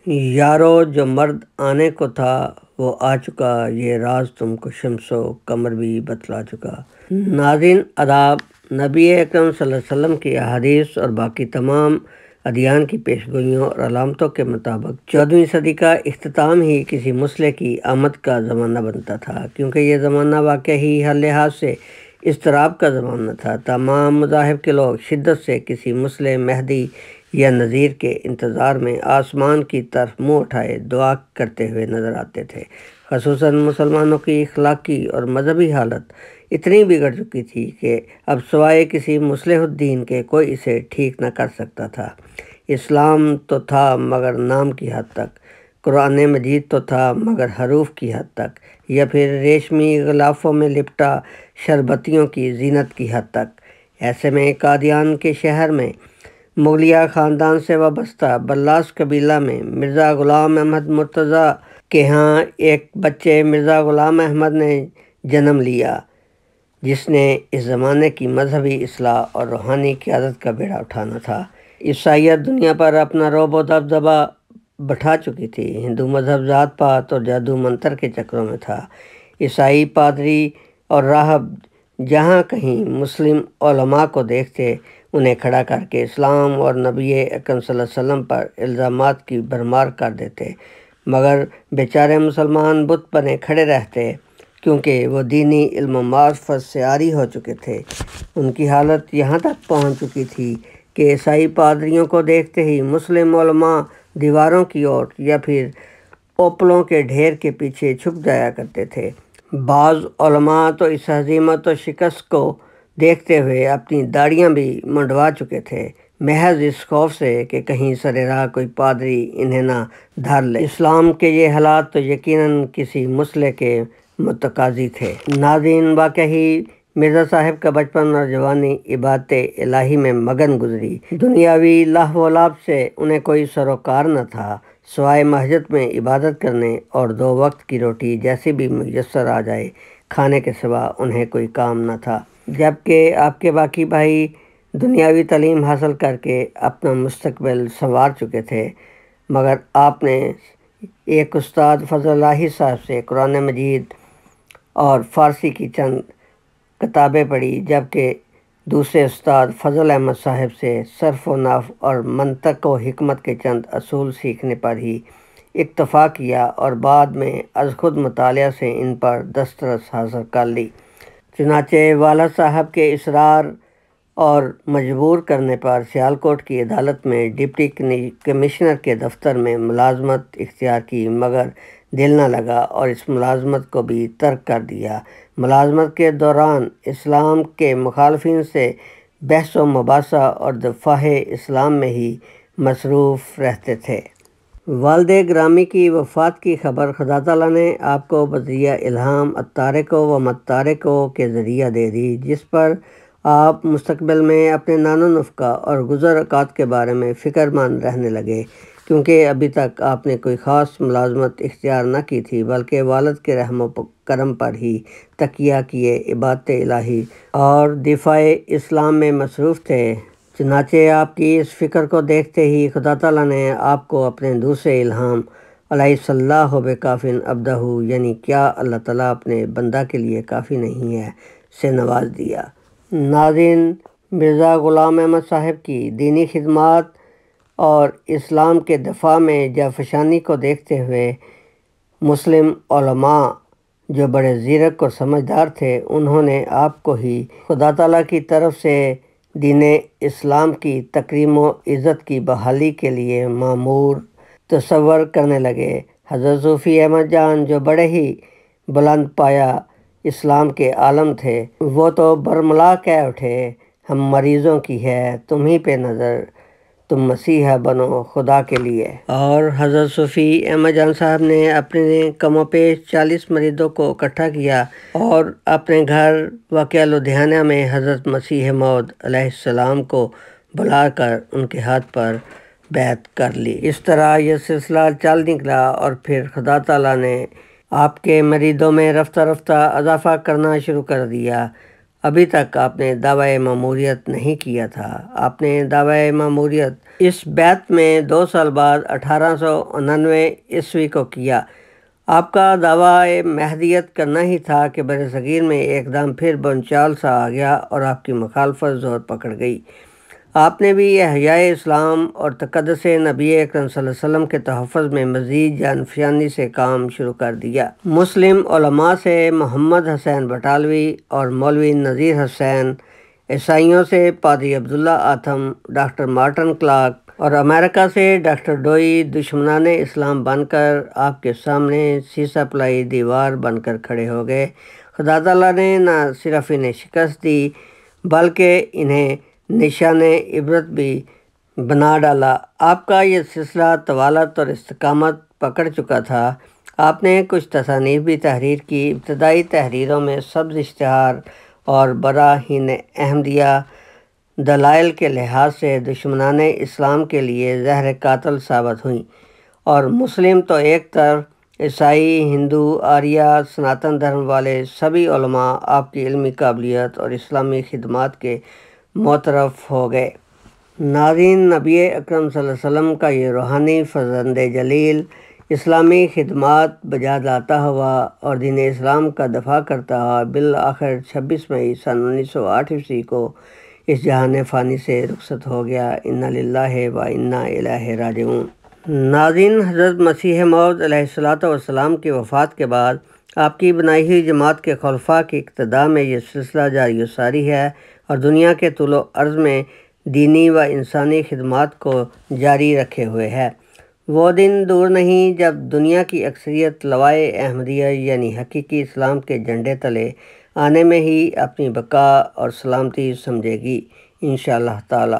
یارو جو مرد آنے کو تھا وہ آ چکا، یہ راز تم کو شمس و قمر بھی بتلا چکا۔ ناظرین آداب، نبی اکرم صلی اللہ علیہ وسلم کی احادیث اور باقی تمام ادیان کی پیشگوئیوں اور علامتوں کے مطابق 14ویں صدی کا اختتام ہی کسی مسلح کی آمد کا زمانہ بنتا تھا، کیونکہ یہ زمانہ واقعی ہر لحاظ سے اضطراب کا زمانہ تھا۔ تمام مذاہب کے لوگ شدت سے کسی مسلح، مہدی یا نذیر کے انتظار میں آسمان کی طرف منہ اٹھائے دعا کرتے ہوئے نظر آتے تھے۔ خصوصاً مسلمانوں کی اخلاقی اور مذہبی حالت اتنی بگڑ چکی تھی کہ اب سوائے کسی مصلح الدین کے کوئی اسے ٹھیک نہ کر سکتا تھا۔ اسلام تو تھا مگر نام کی حد تک، قرآن مجید تو تھا مگر حروف کی حد تک، یا پھر ریشمی غلافوں میں لپٹا شربتیوں کی زینت کی حد تک۔ ایسے میں قادیان کے شہر میں مغلیہ خاندان سے وابستہ بلاس قبیلہ میں مرزا غلام احمد مرتضیٰ کے ہاں ایک بچے مرزا غلام احمد نے جنم لیا، جس نے اس زمانے کی مذہبی اصلاح اور روحانی قیادت کا بیڑا اٹھانا تھا۔ عیسائیت دنیا پر اپنا رعب و دبدبہ بٹھا چکی تھی، ہندو مذہب ذات پات اور جادو منتر کے چکروں میں تھا۔ عیسائی پادری اور راہب جہاں کہیں مسلم علماء کو دیکھتے انہیں کھڑا کر کے اسلام اور نبی اکرم صلی اللہ علیہ وسلم پر الزامات کی بھرمار کر دیتے، مگر بیچارے مسلمان بت بنے کھڑے رہتے، کیونکہ وہ دینی علم و معرفت سے عاری ہو چکے تھے۔ ان کی حالت یہاں تک پہنچ چکی تھی کہ عیسائی پادریوں کو دیکھتے ہی مسلم علماء دیواروں کی اور یا پھر اوپلوں کے ڈھیر کے پیچھے چھپ جایا کرتے تھے۔ بعض علماء تو اس ہزیمت و شکست کو دیکھتے ہوئے اپنی داڑھیاں بھی منڈوا چکے تھے، محض اس خوف سے کہ کہیں سر راہ کوئی پادری انہیں نہ دھر لے۔ اسلام کے یہ حالات تو یقیناً کسی مسلح کے متقاضی تھے۔ ناظرین، واقعی مرزا صاحب کا بچپن اور جوانی عبادت الہی میں مگن گزری۔ دنیاوی لہو و لعب سے انہیں کوئی سروکار نہ تھا، سوائے مسجد میں عبادت کرنے اور 2 وقت کی روٹی جیسی بھی میسر آ جائے کھانے کے سوا انہیں کوئی کام نہ تھا۔ جبکہ آپ کے باقی بھائی دنیاوی تعلیم حاصل کر کے اپنا مستقبل سنوار چکے تھے، مگر آپ نے ایک استاد فضل الہی صاحب سے قرآن مجید اور فارسی کی چند کتابیں پڑھی، جبکہ دوسرے استاد فضل احمد صاحب سے صرف و نحو اور منطق و حکمت کے چند اصول سیکھنے پر ہی اکتفا کیا اور بعد میں از خود مطالعہ سے ان پر دسترس حاصل کر لی۔ چنانچہ والد صاحب کے اصرار اور مجبور کرنے پر سیالکوٹ کی عدالت میں ڈپٹی کمشنر کے دفتر میں ملازمت اختیار کی، مگر دل نہ لگا اور اس ملازمت کو بھی ترک کر دیا۔ ملازمت کے دوران اسلام کے مخالفین سے بحث و مباحثہ اور دفاع اسلام میں ہی مصروف رہتے تھے۔ والد گرامی کی وفات کی خبر خدا تعالیٰ نے آپ کو بذریعہ الہام الطارق و متارک کے ذریعہ دے دی، جس پر آپ مستقبل میں اپنے نان و نفقہ اور گزر اوقات کے بارے میں فکر مند رہنے لگے، کیونکہ ابھی تک آپ نے کوئی خاص ملازمت اختیار نہ کی تھی، بلکہ والد کے رحم و کرم پر ہی تکیہ کیے عبادت الہی اور دفاع اسلام میں مصروف تھے۔ چنانچہ آپ کی اس فکر کو دیکھتے ہی خدا تعالیٰ نے آپ کو اپنے دوسرے الہام علیہ اللہ بکافٍ عبدہ، یعنی کیا اللہ تعالیٰ اپنے بندہ کے لیے کافی نہیں ہے، سے نواز دیا۔ ناظرین، مرزا غلام احمد صاحب کی دینی خدمات اور اسلام کے دفاع میں جافشانی کو دیکھتے ہوئے مسلم علماء جو بڑے زیرک اور سمجھدار تھے، انہوں نے آپ کو ہی خدا تعالیٰ کی طرف سے دین اسلام کی تکریم و عزت کی بحالی کے لیے مامور تصور کرنے لگے۔ حضرت صوفی احمد جان جو بڑے ہی بلند پایہ اسلام کے عالم تھے، وہ تو برملا کہہ اٹھے، ہم مریضوں کی ہے تم ہی پہ نظر، تم مسیحا بنو خدا کے لیے۔ اور حضرت صوفی احمد جان صاحب نے اپنے کم و پیش 40 مریدوں کو اکٹھا کیا اور اپنے گھر واقع لدھیانہ میں حضرت مسیح موعود علیہ السلام کو بلا کر ان کے ہاتھ پر بیعت کر لی۔ اس طرح یہ سلسلہ چل نکلا اور پھر خدا تعالیٰ نے آپ کے مریدوں میں رفتہ رفتہ اضافہ کرنا شروع کر دیا۔ ابھی تک آپ نے دعویٰ ماموریت نہیں کیا تھا۔ آپ نے دعویٰ ماموریت اس بیعت میں 2 سال بعد 1899 کو کیا۔ آپ کا دعویٰ مہدیت کرنا ہی تھا کہ بر صغیر میں ایک دم پھر بنچال سا آ گیا اور آپ کی مخالفت زور پکڑ گئی۔ آپ نے بھی احیاء اسلام اور تقدس نبی اکرم صلی اللہ علیہ وسلم کے تحفظ میں مزید جانفشانی سے کام شروع کر دیا۔ مسلم علماء سے محمد حسین بٹالوی اور مولوی نذیر حسین، عیسائیوں سے پادری عبداللہ آتھم، ڈاکٹر مارٹن کلارک اور امریکہ سے ڈاکٹر ڈوئی دشمنان اسلام بن کر آپ کے سامنے سیسہ پلائی دیوار بن کر کھڑے ہو گئے۔ خدا تعالیٰ نے نہ صرف انہیں شکست دی بلکہ انہیں نشان عبرت بھی بنا ڈالا۔ آپ کا یہ سلسلہ طوالت اور استقامت پکڑ چکا تھا۔ آپ نے کچھ تصانیف بھی تحریر کی۔ ابتدائی تحریروں میں سبز اشتہار اور براہین احمدیہ دلائل کے لحاظ سے دشمنان اسلام کے لیے زہر قاتل ثابت ہوئیں، اور مسلم تو ایک طرف، عیسائی، ہندو، آریہ، سناتن دھرم والے سبھی علماء آپ کی علمی قابلیت اور اسلامی خدمات کے معترف ہو گئے۔ ناظرین، نبی اکرم صلی اللہ علیہ وسلم کا یہ روحانی فرزند جلیل اسلامی خدمات بجا لاتا ہوا اور دین اسلام کا دفاع کرتا ہوا بالآخر 26 مئی سن 1908 کو اس جہان فانی سے رخصت ہو گیا۔ انا للہ و انا الیہ راجعون۔ ناظرین، حضرت مسیح موعود علیہ الصلوۃ والسلام کی وفات کے بعد آپ کی بنائی ہوئی جماعت کے خلفاء کی اقتداء میں یہ سلسلہ جاری و ساری ہے اور دنیا کے طول و عرض میں دینی و انسانی خدمات کو جاری رکھے ہوئے ہے۔ وہ دن دور نہیں جب دنیا کی اکثریت لوائے احمدیہ یعنی حقیقی اسلام کے جھنڈے تلے آنے میں ہی اپنی بقا اور سلامتی سمجھے گی، انشاءاللہ تعالی۔